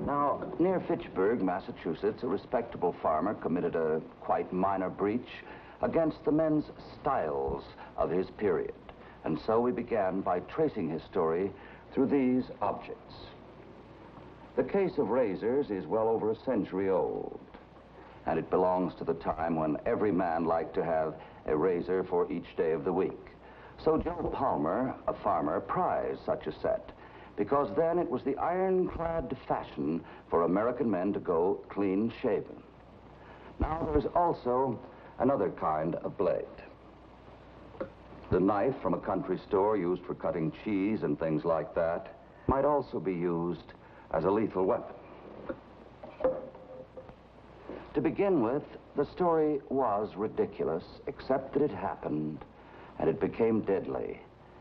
Now, near Fitchburg, Massachusetts, a respectable farmer committed a quite minor breach against the men's styles of his period. And so we began by tracing his story through these objects. The case of razors is well over a century old, and it belongs to the time when every man liked to have a razor for each day of the week. So Joe Palmer, a farmer, prized such a set, because then it was the ironclad fashion for American men to go clean-shaven. Now there's also another kind of blade. The knife from a country store used for cutting cheese and things like that might also be used as a lethal weapon. To begin with, the story was ridiculous, except that it happened, and it became deadly,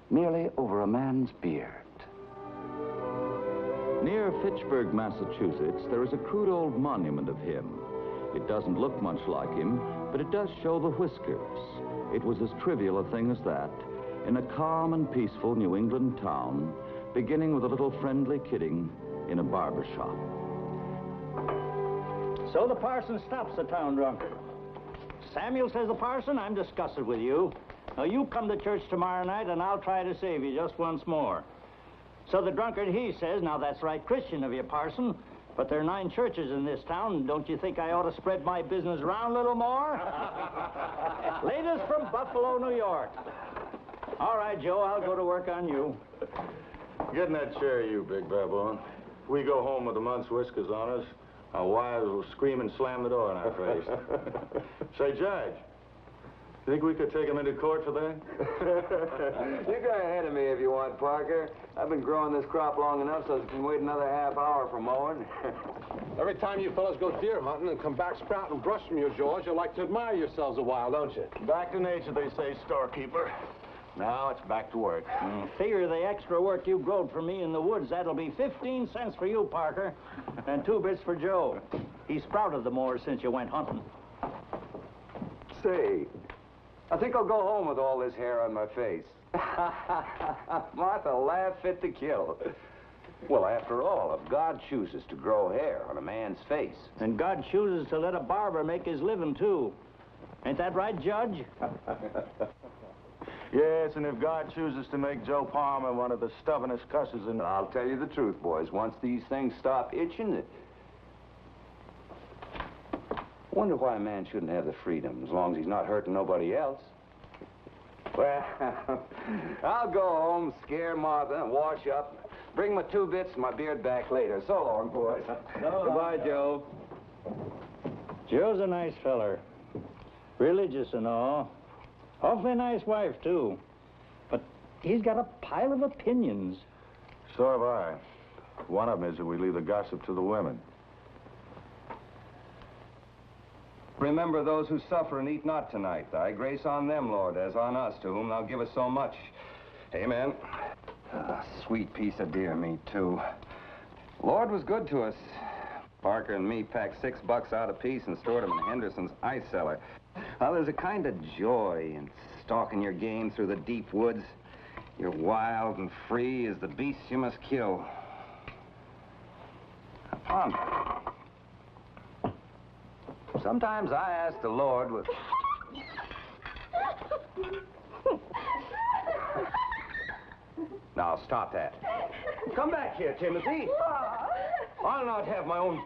merely over a man's beard. Near Fitchburg, Massachusetts, there is a crude old monument of him. It doesn't look much like him, but it does show the whiskers. It was as trivial a thing as that, in a calm and peaceful New England town, beginning with a little friendly kidding in a barber shop. So the parson stops the town drunkard. Samuel, says the parson, I'm disgusted with you. Now, you come to church tomorrow night, and I'll try to save you just once more. So the drunkard, he says, now that's right Christian of you, parson, but there are 9 churches in this town. Don't you think I ought to spread my business around a little more? Latest from Buffalo, New York. All right, Joe, I'll go to work on you. Get in that chair, you big baboon. If we go home with a month's whiskers on us, our wives will scream and slam the door in our face. Say, Judge, you think we could take him into court for that? You go ahead of me if you want, Parker. I've been growing this crop long enough so I can wait another half hour for mowing. Every time you fellas go deer hunting and come back sprouting brush from your jaws, you like to admire yourselves a while, don't you? Back to nature, they say, storekeeper. Now it's back to work. Figure the extra work you growed for me in the woods, that'll be 15 cents for you, Parker, and 2 bits for Joe. He sprouted the more since you went hunting. Say, I think I'll go home with all this hair on my face. Martha laughed fit to kill. Well, after all, if God chooses to grow hair on a man's face... And God chooses to let a barber make his living, too. Ain't that right, Judge? Yes, and if God chooses to make Joe Palmer one of the stubbornest cusses in... I'll tell you the truth, boys. Once these things stop itching, wonder why a man shouldn't have the freedom, as long as he's not hurting nobody else. Well, I'll go home, scare Martha, and wash up. Bring my 2 bits and my beard back later. So long, boys. Goodbye, Joe. Joe's a nice feller. Religious and all. Awfully nice wife, too. But he's got a pile of opinions. So have I. One of them is that we leave the gossip to the women. Remember those who suffer and eat not tonight. Thy grace on them, Lord, as on us, to whom thou givest so much. Amen. Sweet piece of deer meat, too. Lord was good to us. Parker and me packed $6 out apiece and stored them in Henderson's ice cellar. Well, there's a kind of joy in stalking your game through the deep woods. You're wild and free as the beasts you must kill. Ponder. Sometimes I ask the Lord with... Now, stop that. Come back here, Timothy. I'll not have my own...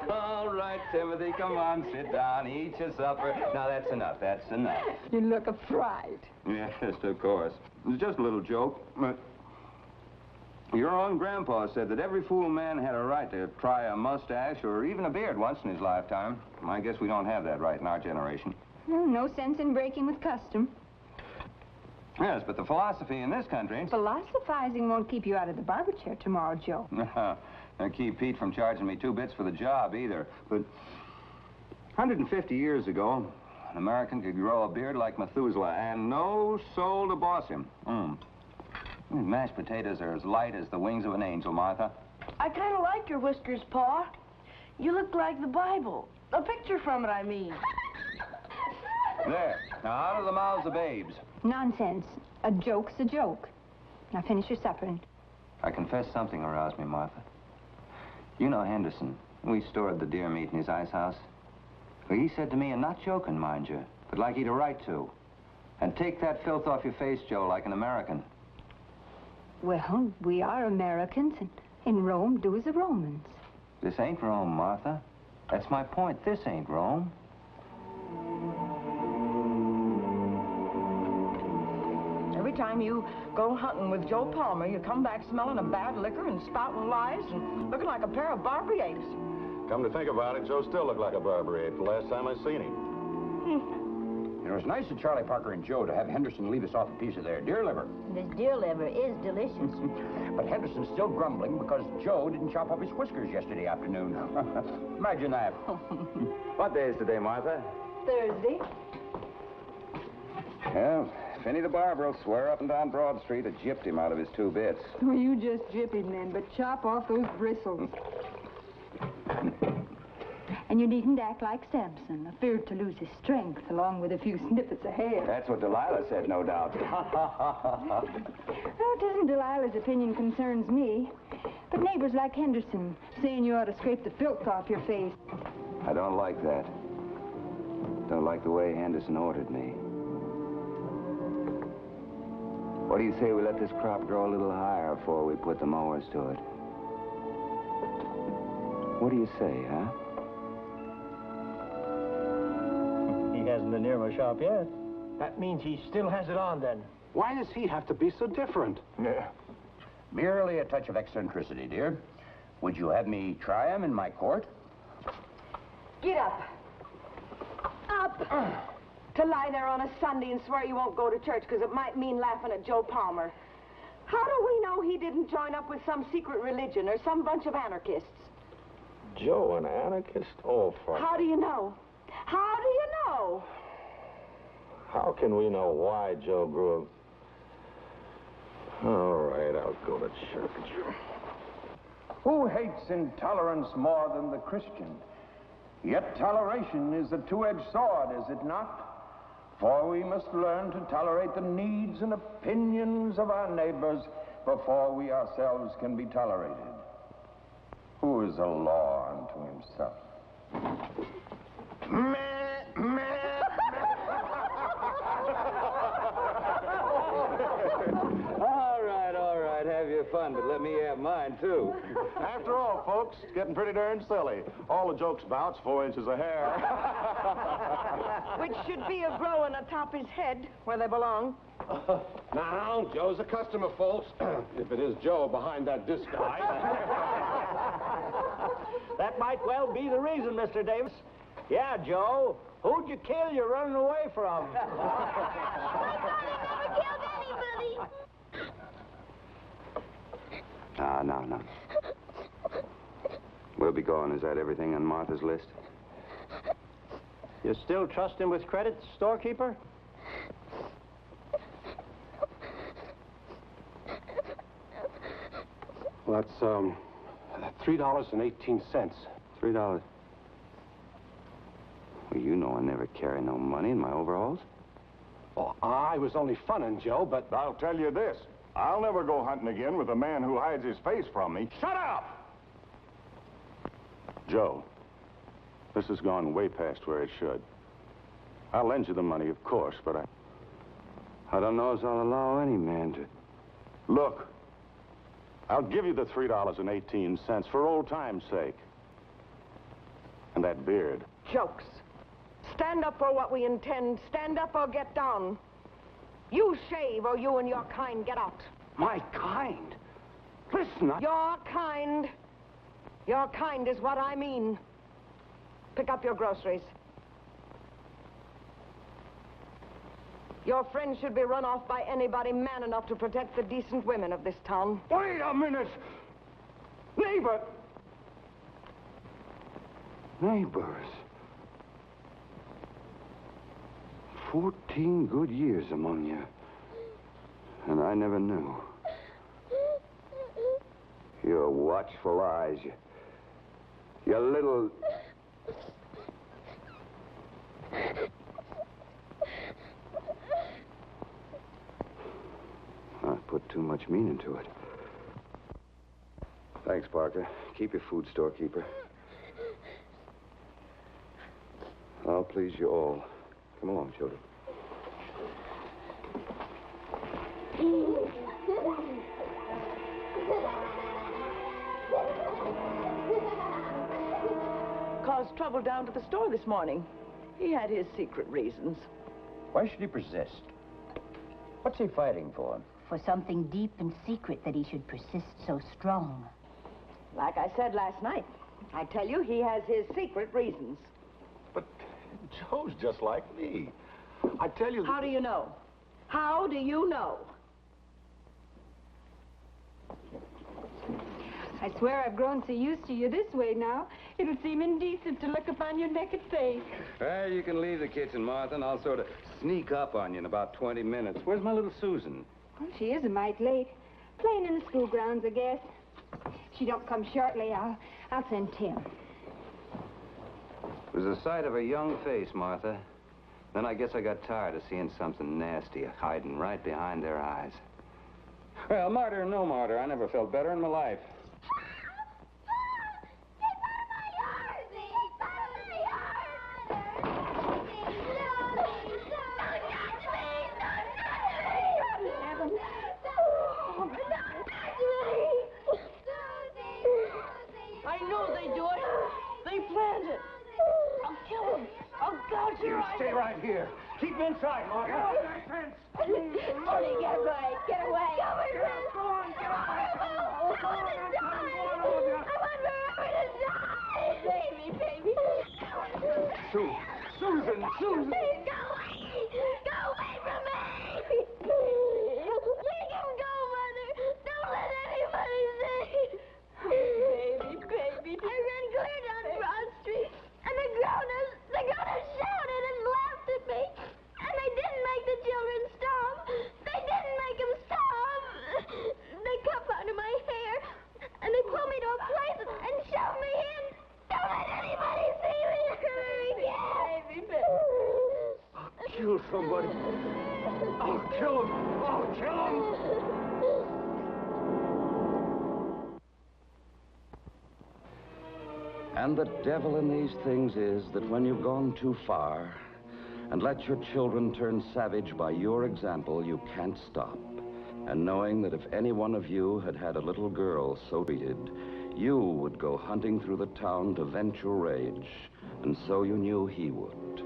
All right, Timothy, come on, sit down, eat your supper. Now, that's enough, that's enough. You look a fright. Yes, of course. It was just a little joke. Your own grandpa said that every fool man had a right to try a mustache or even a beard once in his lifetime. I guess we don't have that right in our generation. No sense in breaking with custom. Yes, but the philosophy in this country... Philosophizing won't keep you out of the barber chair tomorrow, Joe. Don't keep Pete from charging me 2 bits for the job, either. But 150 years ago, an American could grow a beard like Methuselah, and no soul to boss him. These mashed potatoes are as light as the wings of an angel, Martha. I kind of like your whiskers, Pa. You look like the Bible. A picture from it, I mean. There. Now, out of the mouths of babes. Nonsense. A joke's a joke. Now finish your supper and... I confess something aroused me, Martha. You know Henderson. We stored the deer meat in his ice house. Well, he said to me, and not joking, mind you, but like he'd a right to, and take that filth off your face, Joe, like an American. Well, we are Americans, and in Rome, do as the Romans. This ain't Rome, Martha. That's my point. This ain't Rome. Every time you go hunting with Joe Palmer, you come back smelling of bad liquor and spouting lies and looking like a pair of Barbary apes. Come to think about it, Joe still looked like a Barbary ape the last time I seen him. It was nice of Charlie Parker and Joe to have Henderson leave us off a piece of their deer liver. This deer liver is delicious. But Henderson's still grumbling because Joe didn't chop off his whiskers yesterday afternoon. Imagine that. What day is today, Martha? Thursday. Well, Finney the barber will swear up and down Broad Street that gypped him out of his 2 bits. Well, you just gyp him then, but chop off those bristles. And you needn't act like Samson, afeard to lose his strength, along with a few snippets of hair. That's what Delilah said, no doubt. Well, it isn't Delilah's opinion concerns me, but neighbors like Henderson saying you ought to scrape the filth off your face. I don't like that. Don't like the way Henderson ordered me. What do you say we let this crop grow a little higher before we put the mowers to it? What do you say, huh? He hasn't been near my shop yet. That means he still has it on, then. Why does he have to be so different? Yeah. Merely a touch of eccentricity, dear. Would you have me try him in my court? Get up. Up. To lie there on a Sunday and swear you won't go to church because it might mean laughing at Joe Palmer. How do we know he didn't join up with some secret religion or some bunch of anarchists? Joe, an anarchist? Oh, fuck. How do you know? How do you know? How can we know why Joe grew up? All right, I'll go to church. Who hates intolerance more than the Christian? Yet toleration is a two-edged sword, is it not? For we must learn to tolerate the needs and opinions of our neighbors before we ourselves can be tolerated. Who is a law unto himself? All right, have your fun, but let me have mine, too. After all, folks, it's getting pretty darn silly. All the jokes about's 4 inches of hair. Which should be a growing atop his head where they belong. Now, Joe's a customer, folks. If it is Joe behind that disguise. That might well be the reason, Mr. Davis. Yeah, Joe. Who'd you kill you're running away from? No. We'll be going. Is that everything on Martha's list? You still trust him with credit, storekeeper? Well, that's, $3.18. $3. Well, you know I never carry no money in my overalls. Oh, I was only funning, Joe, but... I'll tell you this. I'll never go hunting again with a man who hides his face from me. Shut up! Joe, this has gone way past where it should. I'll lend you the money, of course, but I don't know as I'll allow any man to... Look, I'll give you the $3.18 for old time's sake. And that beard. Jokes. Stand up for what we intend. Stand up or get down. You shave or you and your kind get out. My kind? Listen, Your kind. Your kind is what I mean. Pick up your groceries. Your friend should be run off by anybody man enough to protect the decent women of this town. Wait a minute! Neighbor! Neighbors. 14 good years among you. And I never knew. Your watchful eyes. Your little... put too much meaning to it. Thanks, Parker. Keep your food, storekeeper. I'll please you all. Come along, children. Caused trouble down to the store this morning. He had his secret reasons. Why should he persist? What's he fighting for? For something deep and secret that he should persist so strong. Like I said last night, I tell you, he has his secret reasons. But Joe's just like me. I tell you... How do you know? How do you know? I swear I've grown so used to you this way now, it'll seem indecent to look upon your naked face. Well, you can leave the kitchen, Martha, and I'll sort of sneak up on you in about 20 minutes. Where's my little Susan? Well, she is a mite late. Playing in the school grounds, I guess. If she don't come shortly, I'll send Tim. It was the sight of a young face, Martha. Then I guess I got tired of seeing something nasty hiding right behind their eyes. Well, martyr or no martyr, I never felt better in my life. I know they do it. They planned it. I'll kill them. I'll gouge your eyes. Stay right here. Keep him inside, Mark. Tony, get away. Get away. Go on, get away. I want forever to die. Baby. Susan. Please go away. Go away from me. Let him go, Mother. Don't let anybody see. Baby. I ran clear down Broad Street, and the grown-ups shouted and laughed at me. And they didn't make the children stop. They didn't make them stop. They cut under my hair, and they pulled me to a place and shoved me in. Don't let anybody see me again. Baby. I'll kill somebody. I'll kill him. And the devil in these things is that when you've gone too far and let your children turn savage by your example, you can't stop. And knowing that if any one of you had had a little girl so treated, you would go hunting through the town to vent your rage, and so you knew he would.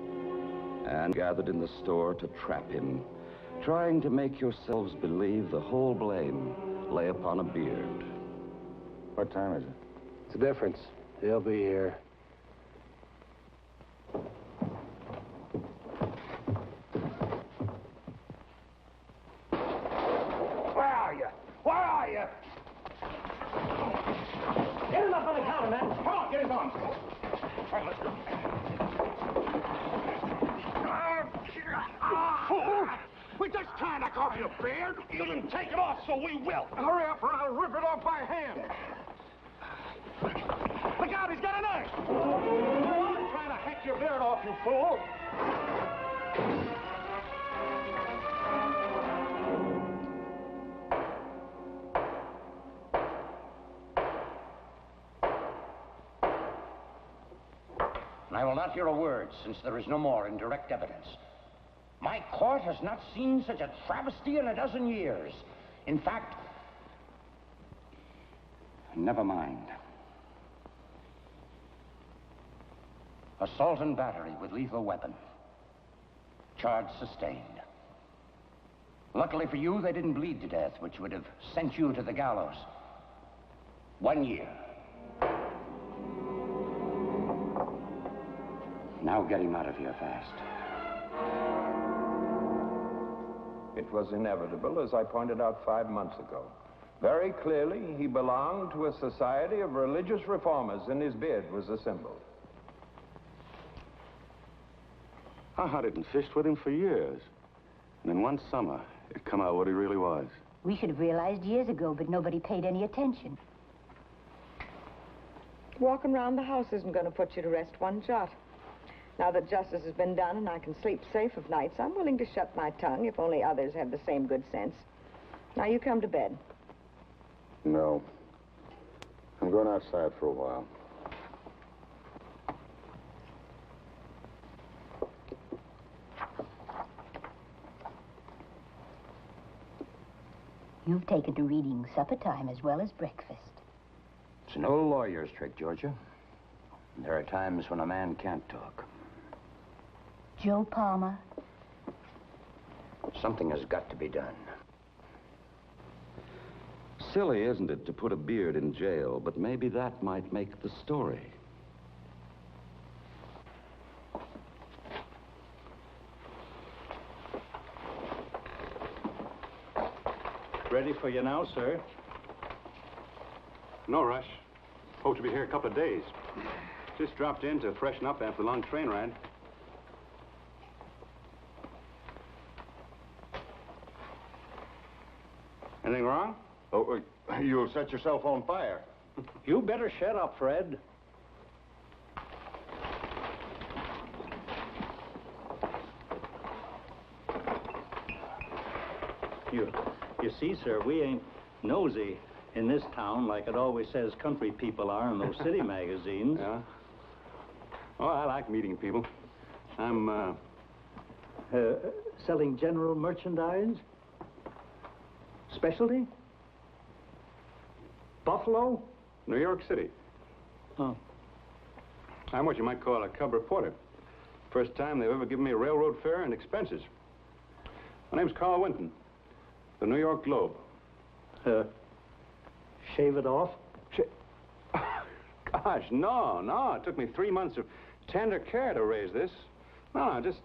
And gathered in the store to trap him, trying to make yourselves believe the whole blame lay upon a beard. What time is it? It's a difference. They'll be here. Where are you? Get him up on the counter, man. Come on, get his arms. All right, let's go. Fool! We're just trying to off your beard. You didn't take it off, so we will. Hurry up or I'll rip it off by hand. Look out, he's got a knife! We're only trying to hack your beard off, you fool! And I will not hear a word, since there is no more in direct evidence. My court has not seen such a travesty in a dozen years. In fact, never mind. Assault and battery with lethal weapon. Charge sustained. Luckily for you, they didn't bleed to death, which would have sent you to the gallows. 1 year. Now get him out of here fast. It was inevitable, as I pointed out 5 months ago. Very clearly, he belonged to a society of religious reformers, and his beard was a symbol. I hunted and fished with him for years. And in one summer, it come out what he really was. We should have realized years ago, but nobody paid any attention. Walking around the house isn't going to put you to rest one jot. Now that justice has been done and I can sleep safe of nights, I'm willing to shut my tongue if only others have the same good sense. Now, you come to bed. No. I'm going outside for a while. You've taken to reading supper time as well as breakfast. It's an old lawyer's trick, Georgia. There are times when a man can't talk. Joe Palmer? Something has got to be done. Silly, isn't it, to put a beard in jail, but maybe that might make the story. Ready for you now, sir. No rush. Hope to be here a couple of days. Just dropped in to freshen up after the long train ride. Anything wrong? Oh, you'll set yourself on fire. You better shut up, Fred. You see, sir, we ain't nosy in this town like it always says country people are in those city magazines. Yeah? Oh, I like meeting people. I'm, selling general merchandise? Specialty? Buffalo? New York City. Oh. I'm what you might call a cub reporter. First time they've ever given me a railroad fare and expenses. My name's Carl Winton. The New York Globe. Shave it off? Gosh, no. It took me 3 months of tender care to raise this. No, just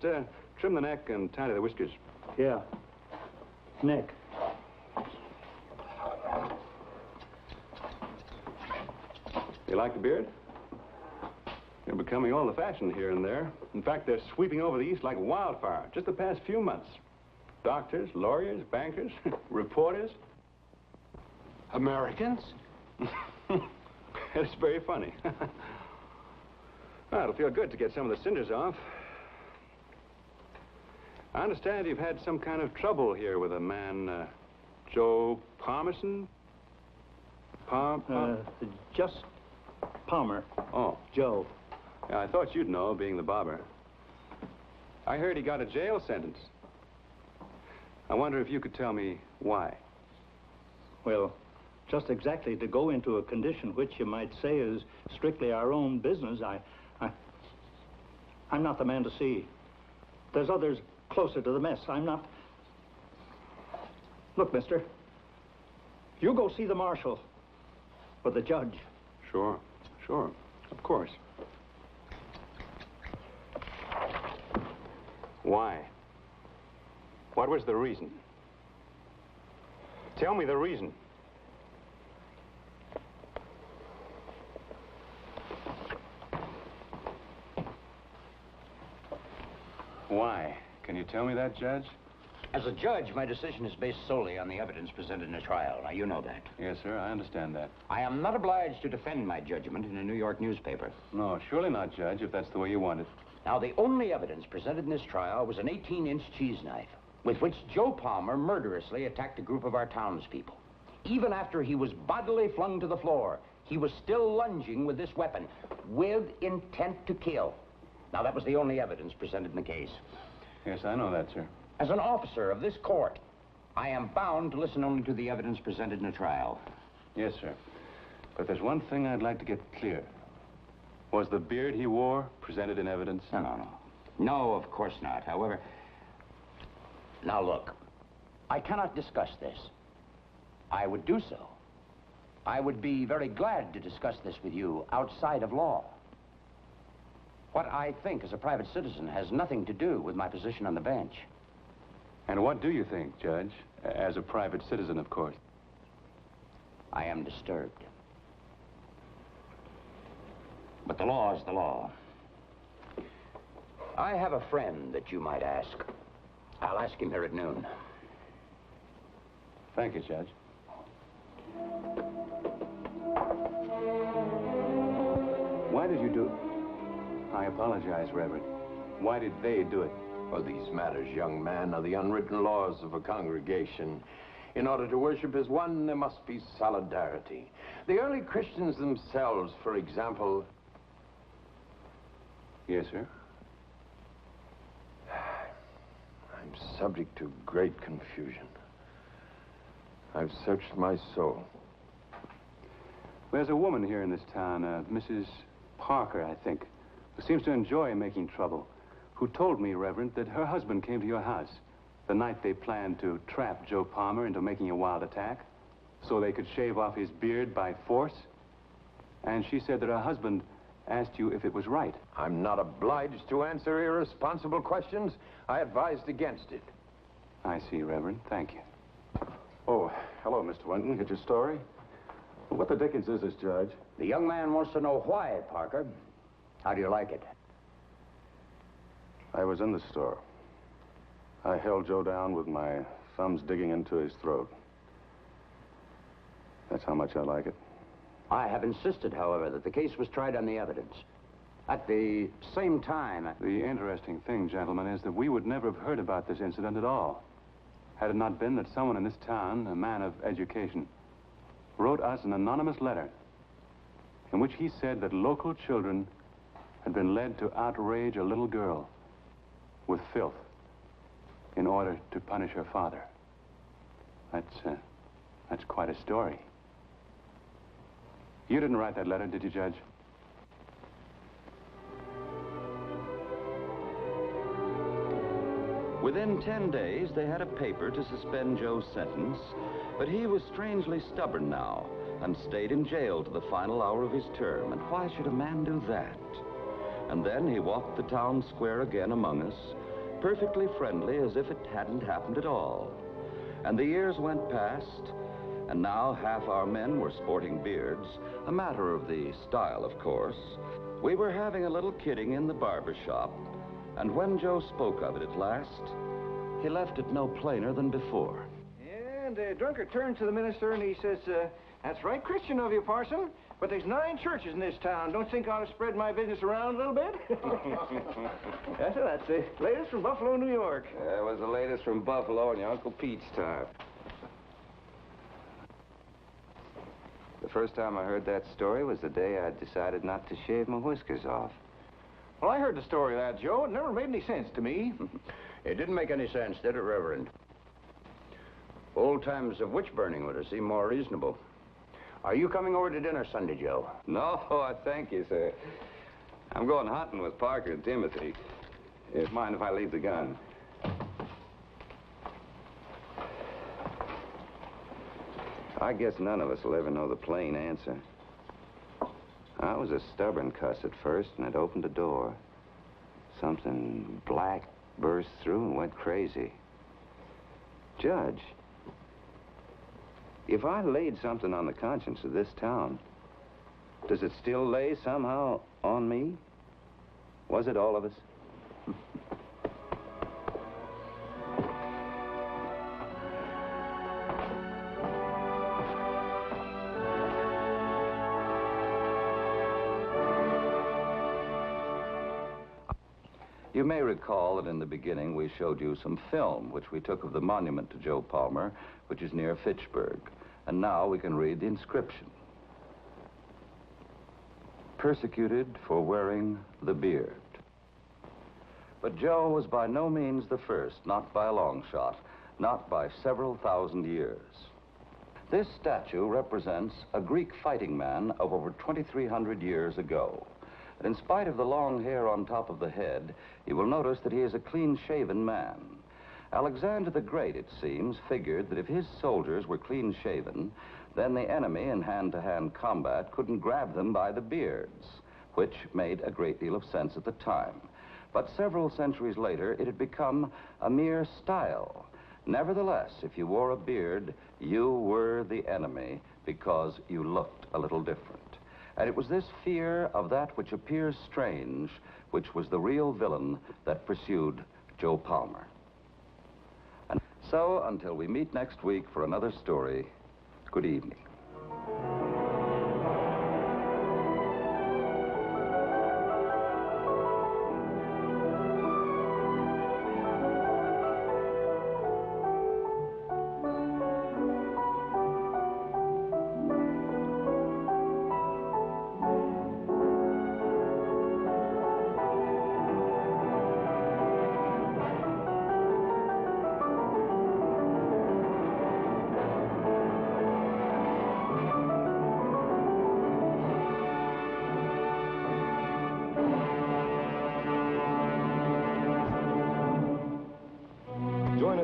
trim the neck and tidy the whiskers. Yeah. Neck. You like the beard? They're becoming all the fashion here and there. In fact, they're sweeping over the East like wildfire just the past few months. Doctors, lawyers, bankers, reporters. Americans? It's very funny. Well, it'll feel good to get some of the cinders off. I understand you've had some kind of trouble here with a man, Joe Palmerson? Just Palmer. Oh. Joe. Yeah, I thought you'd know, being the barber. I heard he got a jail sentence. I wonder if you could tell me why. Well, just exactly to go into a condition which you might say is strictly our own business, I'm not the man to see. There's others closer to the mess. I'm not... Look, mister, you go see the marshal or the judge. Sure, of course. Why? What was the reason? Tell me the reason. Why? Can you tell me that, Judge? As a judge, my decision is based solely on the evidence presented in a trial. Now, you know that. Yes, sir, I understand that. I am not obliged to defend my judgment in a New York newspaper. No, surely not, Judge, if that's the way you want it. Now, the only evidence presented in this trial was an 18-inch cheese knife with which Joe Palmer murderously attacked a group of our townspeople. Even after he was bodily flung to the floor, he was still lunging with this weapon with intent to kill. Now, that was the only evidence presented in the case. Yes, I know that, sir. As an officer of this court, I am bound to listen only to the evidence presented in a trial. Yes, sir. But there's one thing I'd like to get clear. Was the beard he wore presented in evidence? No. No, of course not. However, now look, I cannot discuss this. I would do so. I would be very glad to discuss this with you outside of law. What I think as a private citizen has nothing to do with my position on the bench. And what do you think, Judge? As a private citizen, of course. I am disturbed. But the law is the law. I have a friend that you might ask. I'll ask him here at noon. Thank you, Judge. Why did you do it? I apologize, Reverend. Why did they do it? Well, these matters, young man, are the unwritten laws of a congregation. In order to worship as one, there must be solidarity. The early Christians themselves, for example... Yes, sir? I'm subject to great confusion. I've searched my soul. There's a woman here in this town, Mrs. Parker, I think, who seems to enjoy making trouble, who told me, Reverend, that her husband came to your house the night they planned to trap Joe Palmer into making a wild attack so they could shave off his beard by force. And she said that her husband asked you if it was right. I'm not obliged to answer irresponsible questions. I advised against it. I see, Reverend. Thank you. Oh, hello, Mr. Winton. Get your story? What the dickens is this, Judge? The young man wants to know why, Parker. How do you like it? I was in the store. I held Joe down with my thumbs digging into his throat. That's how much I like it. I have insisted, however, that the case was tried on the evidence. At the same time... The interesting thing, gentlemen, is that we would never have heard about this incident at all had it not been that someone in this town, a man of education, wrote us an anonymous letter in which he said that local children had been led to outrage a little girl with filth in order to punish her father. That's quite a story. You didn't write that letter, did you, Judge? Within 10 days, they had a paper to suspend Joe's sentence, but he was strangely stubborn now and stayed in jail to the final hour of his term. And why should a man do that? And then he walked the town square again among us, perfectly friendly as if it hadn't happened at all. And the years went past, and now half our men were sporting beards, a matter of the style, of course. We were having a little kidding in the barber shop, and when Joe spoke of it at last, he left it no plainer than before. And the drunkard turns to the minister and he says, that's right Christian of you, parson, but there's 9 churches in this town. Don't you think I ought to spread my business around a little bit? That's the latest from Buffalo, New York. That was the latest from Buffalo in your Uncle Pete's time. The first time I heard that story was the day I decided not to shave my whiskers off. Well, I heard the story of that, Joe. It never made any sense to me. It didn't make any sense, did it, Reverend? Old times of witch burning would have seemed more reasonable. Are you coming over to dinner Sunday, Joe? No, I thank you, sir. I'm going hunting with Parker and Timothy. Mind if I leave the gun? I guess none of us will ever know the plain answer. I was a stubborn cuss at first, and it opened a door. Something black burst through and went crazy. Judge, if I laid something on the conscience of this town, does it still lay somehow on me? Was it all of us? You may recall that in the beginning we showed you some film which we took of the monument to Joe Palmer, which is near Fitchburg. And now we can read the inscription. Persecuted for wearing the beard. But Joe was by no means the first, not by a long shot, not by several thousand years. This statue represents a Greek fighting man of over 2,300 years ago. And in spite of the long hair on top of the head, you will notice that he is a clean-shaven man. Alexander the Great, it seems, figured that if his soldiers were clean-shaven, then the enemy in hand-to-hand combat couldn't grab them by the beards, which made a great deal of sense at the time. But several centuries later, it had become a mere style. Nevertheless, if you wore a beard, you were the enemy because you looked a little different. And it was this fear of that which appears strange, which was the real villain that pursued Joe Palmer. And so, until we meet next week for another story, good evening.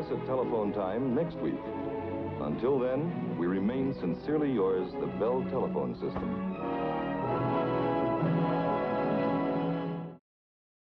us at telephone time next week. Until then, we remain sincerely yours, the Bell Telephone System.